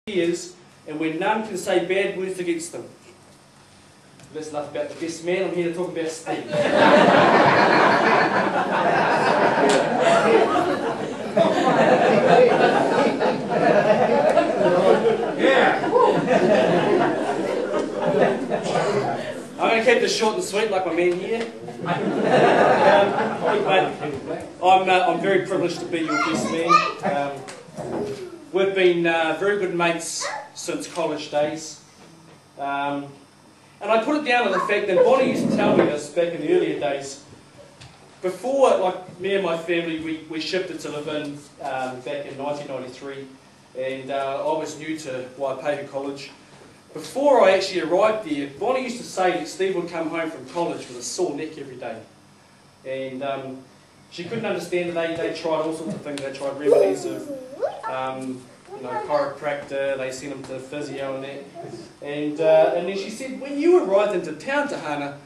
years, and where none can say bad words against them. That's enough about the best man. I'm here to talk about Steve. I'm going to keep this short and sweet like my man here. I'm very privileged to be your best man. We've been very good mates since college days. And I put it down to the fact that Bonnie used to tell me this back in the earlier days. Before, like, me and my family, we shifted to live in back in 1993, and I was new to Waipahu College. Before I actually arrived there, Bonnie used to say that Steve would come home from college with a sore neck every day. And she couldn't understand it. They tried all sorts of things. They tried remedies of chiropractor, they sent him to physio and that. And then she said, when you arrived into town, Tahana,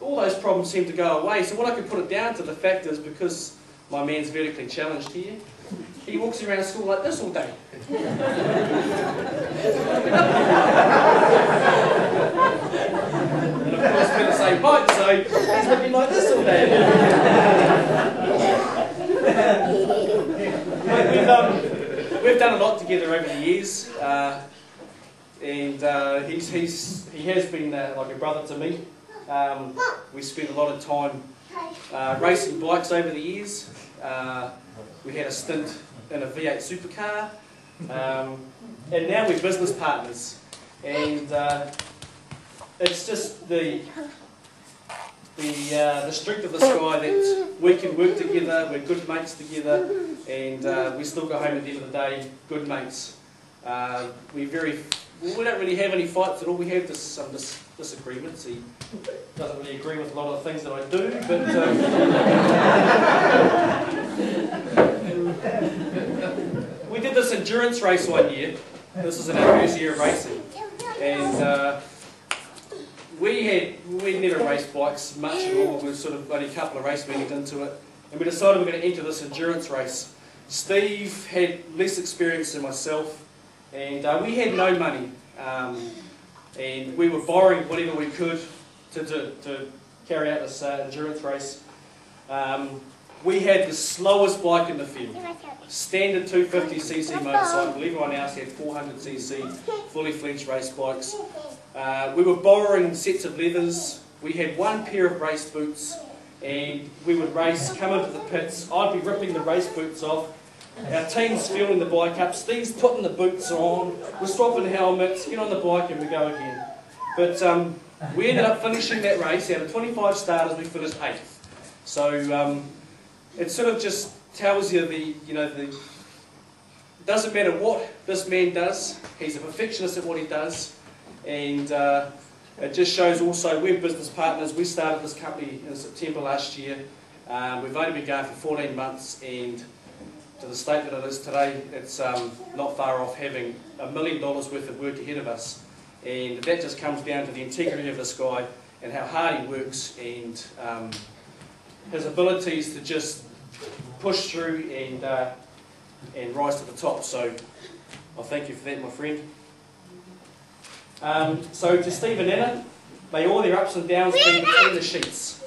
all those problems seemed to go away. So what I could put it down to the fact is because my man's vertically challenged here, he walks around school like this all day. And of course, we're the same height, so he's looking like this all day. We've done a lot together over the years, and he has been like a brother to me. We spent a lot of time racing bikes over the years. We had a stint in a V8 supercar, and now we're business partners. And it's just the strength of the sky that we can work together, we're good mates together, and we still go home at the end of the day good mates. We don't really have any fights at all. We have some disagreements. He doesn't really agree with a lot of the things that I do, but we did this endurance race one year. This is in our first year of racing, and we'd never raced bikes much at all. We were sort of only a couple of race meetings into it, and we decided we were going to enter this endurance race. Steve had less experience than myself, and we had no money, and we were borrowing whatever we could to carry out this endurance race. We had the slowest bike in the field, standard 250cc motorcycle. Everyone else had 400cc fully fledged race bikes. We were borrowing sets of leathers. We had one pair of race boots, and we would race, come into the pits. I'd be ripping the race boots off. Our team's fueling the bike up. Steve's putting the boots on. We're swapping helmets, get on the bike, and we go again. But we ended up finishing that race. Out of 25 starters, we finished 8th. So it sort of just tells you it doesn't matter what this man does. He's a perfectionist at what he does. And it just shows also we're business partners. We started this company in September last year. We've only been going for 14 months, and to the state that it is today, it's not far off having $1 million worth of work ahead of us. And that just comes down to the integrity of this guy and how hard he works, and his abilities to just push through and rise to the top. So I thank you for that, my friend. So to Steve and Anna, may all their ups and downs be between the sheets.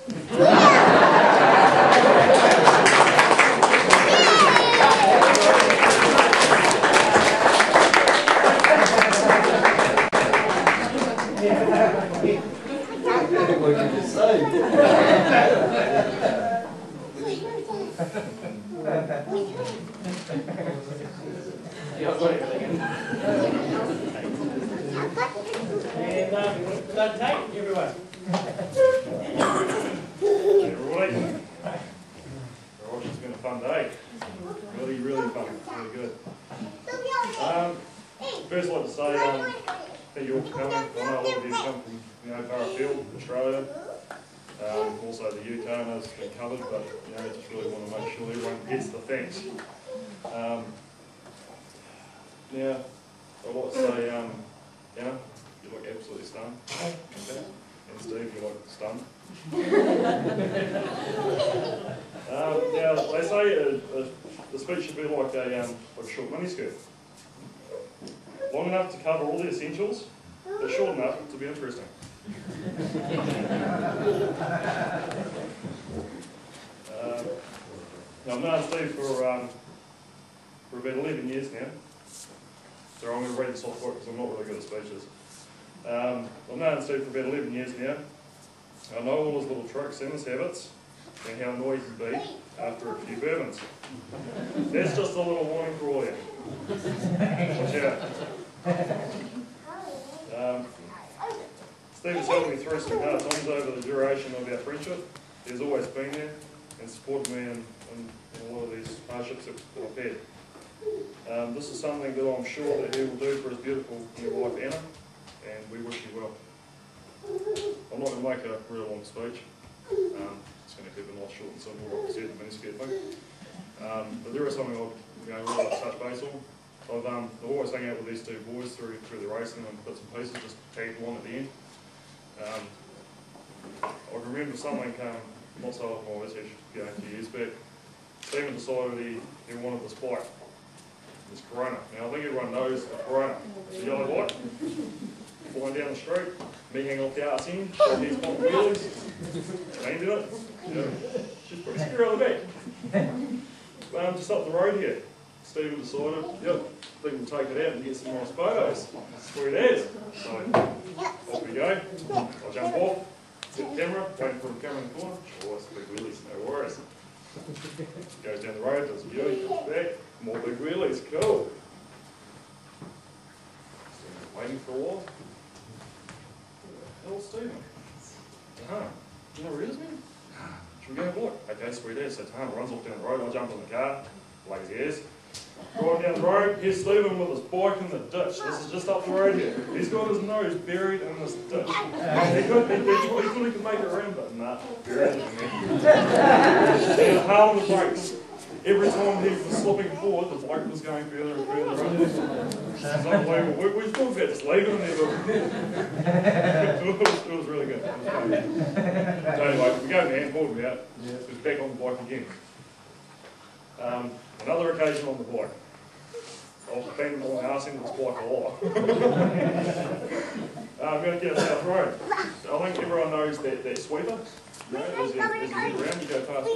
Yeah, I've got everything. And don't take everyone. Everybody. Gosh, it's been a fun day. Really, really fun. Really good. First, I'd like to say thank you all for coming. I know a lot of you come from Parafield, Australia, also the UK. I know it's been covered, but just really want to make sure everyone gets the thanks. Now, I'd like to say, you look absolutely stunned. Okay. And Steve, you look stunned. Now, they say the speech should be like a short miniskirt. Long enough to cover all the essentials, but short enough to be interesting. Now, I've known Steve for about 11 years now. So I'm going to read this off book because I'm not really good at speeches. I've known Steve for about 11 years now. I know all his little tricks and his habits and how annoyed he can be after a few bourbons. That's just a little warning for all of you. Watch out. Steve has helped me through some hard times over the duration of our friendship. He's always been there and supported me in a lot of these hardships that I've had. This is something that I'm sure that he will do for his beautiful new wife Anna, and we wish you well. I'm not going to make a real long speech. It's going to keep it nice, short and simple, like I said, the miniskirt thing. But there is something I'd really like to touch base on. I've always hung out with these two boys through the racing and bits and pieces, just tagged along at the end. I remember something not so long ago, a few years back. Stephen decided he wanted this bike, this Corona. Now I think everyone knows the Corona. It's a yellow bike, flying down the street, me hanging off the arse end, he's popping wheelies, landed it. Yeah. She's pretty scary on the back. Just up the road here, Stephen decided, yep, I think we'll take it out and get some nice photos. Sweet as. So off we go. I'll jump off, set the camera, wait for the camera in the corner. Oh, that's big wheelies, no worries. Goes down the road, does a view, comes back, more big wheelies, cool. Waiting for a while. Hello, Stephen. Do you know where he is, man? Should we go have a look? Okay, sweet as. So Tahana runs off down the road, I jump in the car, lazy ass. Driving down the road, here's Stephen with his bike in the ditch. This is just up the road here. He's got his nose buried in this ditch. He thought he could make it around, but nah, buried in there. And hard on the brakes. Every time he was slipping forward, the bike was going further and further in. It's unbelievable. We thought about just leaving him there, but it was really good. So anyway, we go man, pulled him out. He was back on the bike again. Another occasion on the bike. I was banging on the arse end of this bike a lot. I'm going to get us South Road. I think everyone knows that sweeper. You know, as you head around, you go past